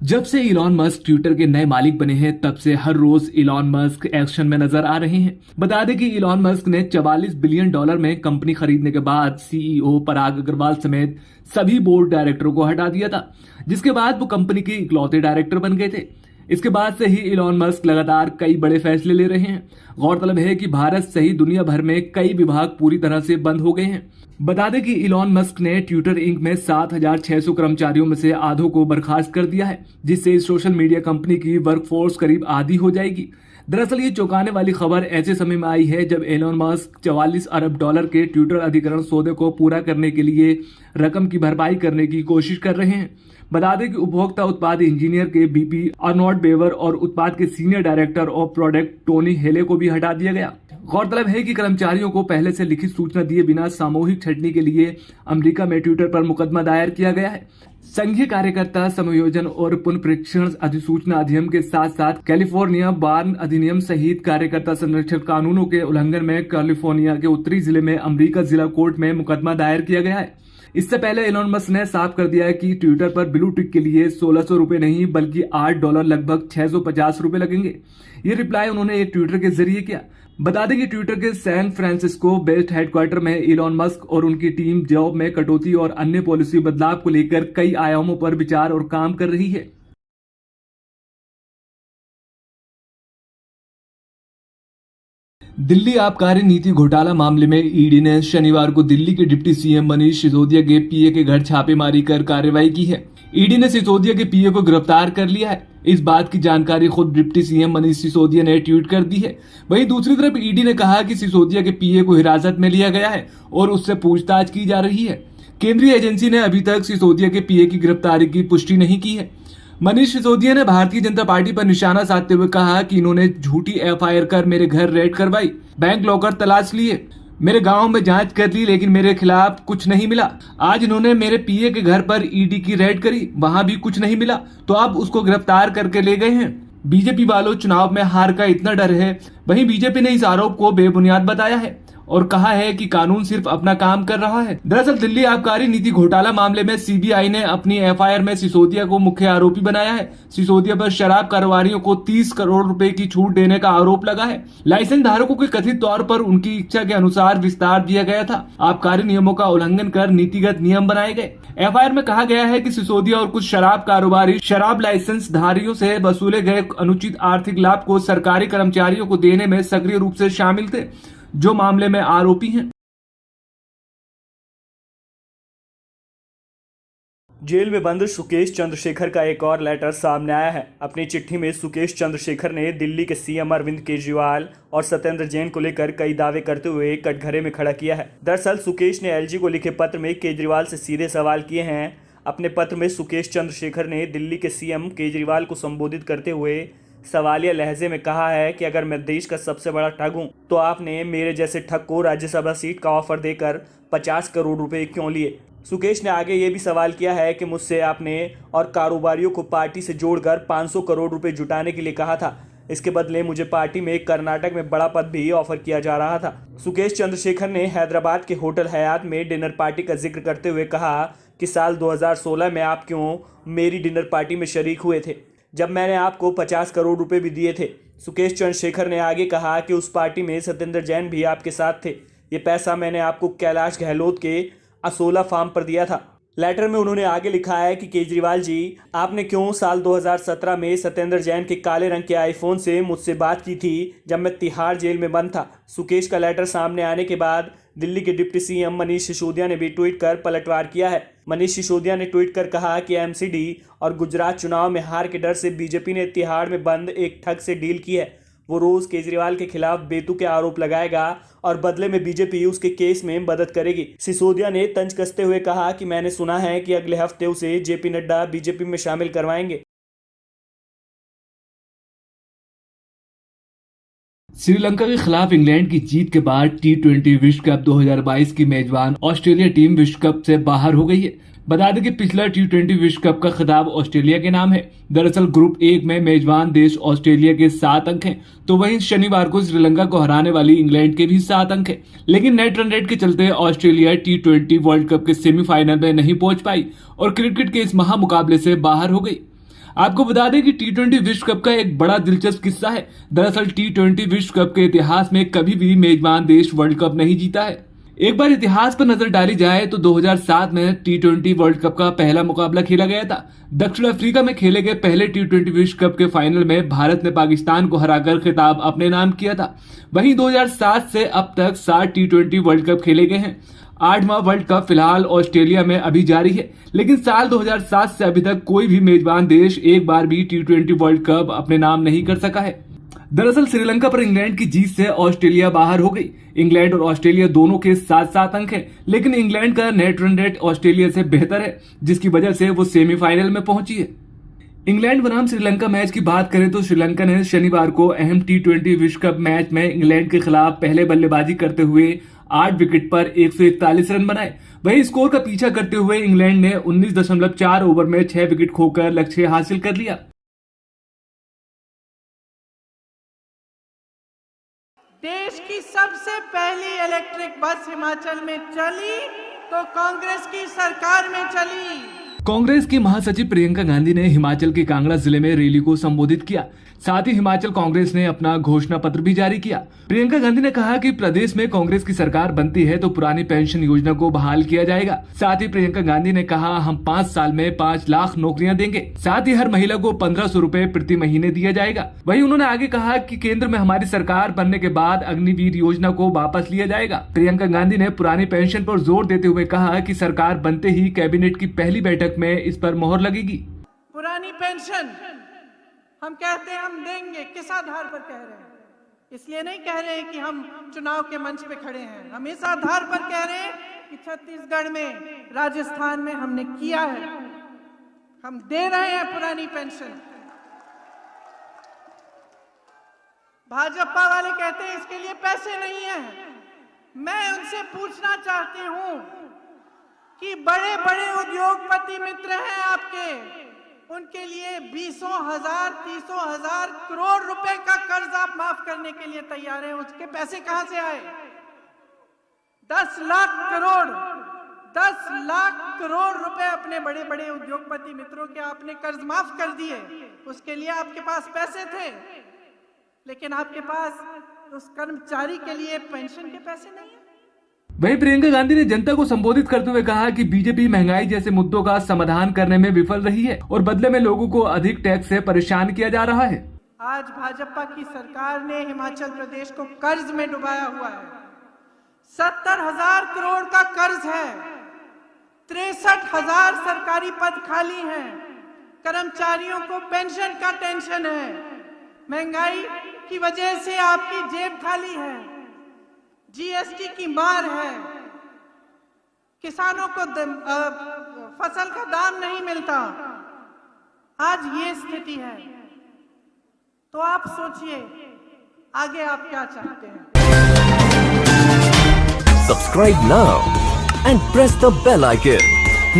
जब से Elon Musk Twitter के नए मालिक बने हैं तब से हर रोज इलॉन मस्क एक्शन में नजर आ रहे हैं। बता दें कि इलॉन मस्क ने $44 बिलियन में कंपनी खरीदने के बाद सीईओ पराग अग्रवाल समेत सभी बोर्ड डायरेक्टरों को हटा दिया था, जिसके बाद वो कंपनी के इकलौते डायरेक्टर बन गए थे। इसके बाद से ही इलॉन मस्क लगातार कई बड़े फैसले ले रहे हैं। गौरतलब है कि भारत सहित दुनिया भर में कई विभाग पूरी तरह से बंद हो गए हैं। बता दें कि इलॉन मस्क ने ट्विटर इंक में 7,600 कर्मचारियों में से आधों को बर्खास्त कर दिया है, जिससे इस सोशल मीडिया कंपनी की वर्कफोर्स करीब आधी हो जाएगी। दरअसल ये चौंकाने वाली खबर ऐसे समय में आई है जब एलोन मस्क $44 अरब के ट्विटर अधिग्रहण सौदे को पूरा करने के लिए रकम की भरपाई करने की कोशिश कर रहे हैं। बता दें कि उपभोक्ता उत्पाद इंजीनियर के बीपी अर्नोल्ड बेवर और उत्पाद के senior director of product Tony हेले को भी हटा दिया गया। गौरतलब है कि कर्मचारियों को पहले से लिखित सूचना दिए बिना सामूहिक छंटनी के लिए अमेरिका में ट्विटर पर मुकदमा दायर किया गया है। संघीय कार्यकर्ता समायोजन और पुनरीक्षण अधिसूचना अधिनियम के साथ साथ कैलिफोर्निया बार्न अधिनियम सहित कार्यकर्ता संरक्षण कानूनों के उल्लंघन में कैलिफोर्निया के उत्तरी जिले में अमेरिका जिला कोर्ट में मुकदमा दायर किया गया है। इससे पहले एलोन मस्क ने साफ कर दिया है कि ट्विटर पर ब्लू टिक के लिए $1,600 नहीं बल्कि $8 लगभग $650 लगेंगे। ये रिप्लाई उन्होंने एक ट्विटर के जरिए किया। बता दें कि ट्विटर के सैन फ्रांसिस्को बेस्ड हेडक्वार्टर में एलोन मस्क और उनकी टीम जॉब में कटौती और अन्य पॉलिसी बदलाव को लेकर कई आयामों पर विचार और काम कर रही है। दिल्ली आबकारी नीति घोटाला मामले में ईडी ने शनिवार को दिल्ली के डिप्टी सीएम मनीष सिसोदिया के पीए के घर छापेमारी कर कार्रवाई की है। ईडी ने सिसोदिया के पीए को गिरफ्तार कर लिया है। इस बात की जानकारी खुद डिप्टी सीएम मनीष सिसोदिया ने ट्वीट कर दी है। वहीं दूसरी तरफ ईडी ने कहा कि सिसोदिया के पीए को हिरासत में लिया गया है और उससे पूछताछ की जा रही है। केंद्रीय एजेंसी ने अभी तक सिसोदिया के पीए की गिरफ्तारी की पुष्टि नहीं की है। मनीष सिसोदिया ने भारतीय जनता पार्टी पर निशाना साधते हुए कहा कि इन्होंने झूठी एफआईआर कर मेरे घर रेड करवाई, बैंक लॉकर तलाश लिए, मेरे गांव में जांच कर ली, लेकिन मेरे खिलाफ कुछ नहीं मिला। आज इन्होंने मेरे पीए के घर पर ईडी की रेड करी, वहां भी कुछ नहीं मिला, तो अब उसको गिरफ्तार करके ले गए हैं। बीजेपी वालों चुनाव में हार का इतना डर है। वहीं बीजेपी ने इस आरोप को बेबुनियाद बताया है और कहा है कि कानून सिर्फ अपना काम कर रहा है। दरअसल दिल्ली आबकारी नीति घोटाला मामले में सीबीआई ने अपनी एफआईआर में सिसोदिया को मुख्य आरोपी बनाया है। सिसोदिया पर शराब कारोबारियों को 30 करोड़ रुपए की छूट देने का आरोप लगा है। लाइसेंस धारकों के कथित तौर पर उनकी इच्छा के अनुसार विस्तार दिया गया था। आबकारी नियमों का उल्लंघन कर नीतिगत नियम बनाए गए। एफआईआर में कहा गया है कि सिसोदिया और कुछ शराब कारोबारी शराब लाइसेंस धारियों से वसूले गए अनुचित आर्थिक लाभ को सरकारी कर्मचारियों को देने में सक्रिय रूप से शामिल थे, जो मामले में आरोपी हैं। जेल में बंद सुकेश चंद्रशेखर का एक और लेटर सामने आया है। अपनी चिट्ठी में सुकेश चंद्रशेखर ने दिल्ली के सीएम अरविंद केजरीवाल और सत्येंद्र जैन को लेकर कई दावे करते हुए कटघरे में खड़ा किया है। दरअसल सुकेश ने एलजी को लिखे पत्र में केजरीवाल से सीधे सवाल किए हैं। अपने पत्र में सुकेश चंद्रशेखर ने दिल्ली के सीएम केजरीवाल को संबोधित करते हुए सवालिया लहजे में कहा है कि अगर मैं देश का सबसे बड़ा ठग हूं तो आपने मेरे जैसे ठग को राज्यसभा सीट का ऑफर देकर 50 करोड़ रुपए क्यों लिए। सुकेश ने आगे ये भी सवाल किया है कि मुझसे आपने और कारोबारियों को पार्टी से जोड़कर 500 करोड़ रुपए जुटाने के लिए कहा था। इसके बदले मुझे पार्टी में कर्नाटक में बड़ा पद भी ऑफर किया जा रहा था। सुकेश चंद्रशेखर ने हैदराबाद के होटल हयात में डिनर पार्टी का जिक्र करते हुए कहा कि साल 2016 में आप क्यों मेरी डिनर पार्टी में शरीक हुए थे, जब मैंने आपको 50 करोड़ रुपए भी दिए थे। सुकेश चंद्रशेखर ने आगे कहा कि उस पार्टी में सत्येंद्र जैन भी आपके साथ थे। ये पैसा मैंने आपको कैलाश गहलोत के असोला फार्म पर दिया था। लेटर में उन्होंने आगे लिखा है कि केजरीवाल जी, आपने क्यों साल 2017 में सत्येंद्र जैन के काले रंग के आईफोन से मुझसे बात की थी जब मैं तिहाड़ जेल में बंद था। सुकेश का लेटर सामने आने के बाद दिल्ली के डिप्टी सीएम मनीष सिसोदिया ने भी ट्वीट कर पलटवार किया है। मनीष सिसोदिया ने ट्वीट कर कहा कि एमसीडी और गुजरात चुनाव में हार के डर से बीजेपी ने तिहाड़ में बंद एक ठग से डील की है। वो रोज केजरीवाल के खिलाफ बेतुके आरोप लगाएगा और बदले में बीजेपी उसके केस में मदद करेगी। सिसोदिया ने तंज कसते हुए कहा कि मैंने सुना है कि अगले हफ्ते उसे जेपी नड्डा बीजेपी में शामिल करवाएंगे। श्रीलंका के खिलाफ इंग्लैंड की जीत के बाद टी20 विश्व कप 2022 की मेजबान ऑस्ट्रेलिया टीम विश्व कप से बाहर हो गई है। बता दें कि पिछला टी20 विश्व कप का खिताब ऑस्ट्रेलिया के नाम है। दरअसल ग्रुप 1 में मेजबान देश ऑस्ट्रेलिया के 7 अंक हैं, तो वहीं शनिवार को श्रीलंका को हराने वाली इंग्लैंड के भी 7 अंक हैं। लेकिन नेट रन रेट के चलते ऑस्ट्रेलिया टी20 वर्ल्ड कप के सेमीफाइनल में नहीं पहुंच पाई और क्रिकेट के इस महामुकाबले से बाहर हो गई। आपको बता दें कि T20 विश्व कप का एक बड़ा दिलचस्प किस्सा है। दरअसल T20 विश्व कप के इतिहास में कभी भी मेजबान देश वर्ल्ड कप नहीं जीता है। एक बार इतिहास पर नजर डाली जाए तो 2007 में T20 वर्ल्ड कप का पहला मुकाबला खेला गया था। दक्षिण अफ्रीका में खेले गए पहले T20 विश्व कप के फाइनल में भारत ने पाकिस्तान को हराकर खिताब अपने नाम किया था। वहीं 2007 से अब तक 7 T20 वर्ल्ड कप खेले गए हैं। 8वां वर्ल्ड कप फिलहाल ऑस्ट्रेलिया में अभी जारी है, लेकिन साल 2007 से अभी तक कोई भी मेजबान देश एक बार भी T20 वर्ल्ड कप अपने नाम नहीं कर सका है। दरअसल श्रीलंका पर इंग्लैंड की जीत से ऑस्ट्रेलिया बाहर हो गई। इंग्लैंड और ऑस्ट्रेलिया दोनों के 7-7 अंक हैं, लेकिन इंग्लैंड का नेट रन रेट ऑस्ट्रेलिया से बेहतर है, जिसकी वजह से वो सेमीफाइनल में पहुंची है। इंग्लैंड बनाम श्रीलंका मैच की बात करें तो श्रीलंका ने शनिवार को अहम T20 विश्व कप मैच में इंग्लैंड के खिलाफ पहले बल्लेबाजी करते हुए 8 विकेट पर 141 रन बनाए। वहीं स्कोर का पीछा करते हुए इंग्लैंड ने 19.4 ओवर में 6 विकेट खोकर लक्ष्य हासिल कर लिया। देश की सबसे पहली इलेक्ट्रिक बस हिमाचल में चली तो कांग्रेस की सरकार में चली। कांग्रेस की महासचिव प्रियंका गांधी ने हिमाचल के कांगड़ा जिले में रैली को संबोधित किया। साथ ही हिमाचल कांग्रेस ने अपना घोषणा पत्र भी जारी किया। प्रियंका गांधी ने कहा कि प्रदेश में कांग्रेस की सरकार बनती है तो पुरानी पेंशन योजना को बहाल किया जाएगा। साथ ही प्रियंका गांधी ने कहा हम 5 साल में 5 लाख नौकरियां देंगे। साथ ही हर महिला को 1500 रुपए प्रति महीने दिया जाएगा। वहीं उन्होंने आगे कहा कि केंद्र में हमारी सरकार बनने के बाद अग्निवीर योजना को वापस लिया जाएगा। प्रियंका गांधी ने पुरानी पेंशन पर जोर देते हुए कहा कि सरकार बनते ही कैबिनेट की पहली बैठक में इस पर मोहर लगेगी। पुरानी पेंशन हम कहते हैं हम देंगे, किस आधार पर कह रहे हैं? इसलिए नहीं कह रहे हैं कि हम चुनाव के मंच पे खड़े हैं, हम इस आधार पर कह रहे हैं कि छत्तीसगढ़ में, राजस्थान में हमने किया है, हम दे रहे हैं पुरानी पेंशन। भाजपा वाले कहते हैं इसके लिए पैसे नहीं है। मैं उनसे पूछना चाहती हूं कि बड़े बड़े उद्योगपति मित्र हैं आपके, उनके लिए 20,000 30,000 करोड़ रुपए का कर्ज आप माफ करने के लिए तैयार हैं, उसके पैसे कहां से आए? 10 लाख करोड़ रुपए अपने बड़े बड़े उद्योगपति मित्रों के आपने कर्ज माफ कर दिए। उसके लिए आपके पास पैसे थे, लेकिन आपके पास उस कर्मचारी के लिए पेंशन के पैसे नहीं है। वहीं प्रियंका गांधी ने जनता को संबोधित करते हुए कहा कि बीजेपी महंगाई जैसे मुद्दों का समाधान करने में विफल रही है और बदले में लोगों को अधिक टैक्स से परेशान किया जा रहा है। आज भाजपा की सरकार ने हिमाचल प्रदेश को कर्ज में डुबाया हुआ है। 70,000 करोड़ का कर्ज है, 63,000 सरकारी पद खाली हैं, कर्मचारियों को पेंशन का टेंशन है, महंगाई की वजह से आपकी जेब खाली है, जीएसटी की मार है, किसानों को फसल का दाम नहीं मिलता। आज ये स्थिति है, तो आप सोचिए आगे आप क्या चाहते हैं। Subscribe now and press the bell icon.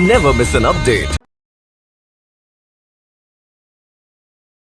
Never miss an update.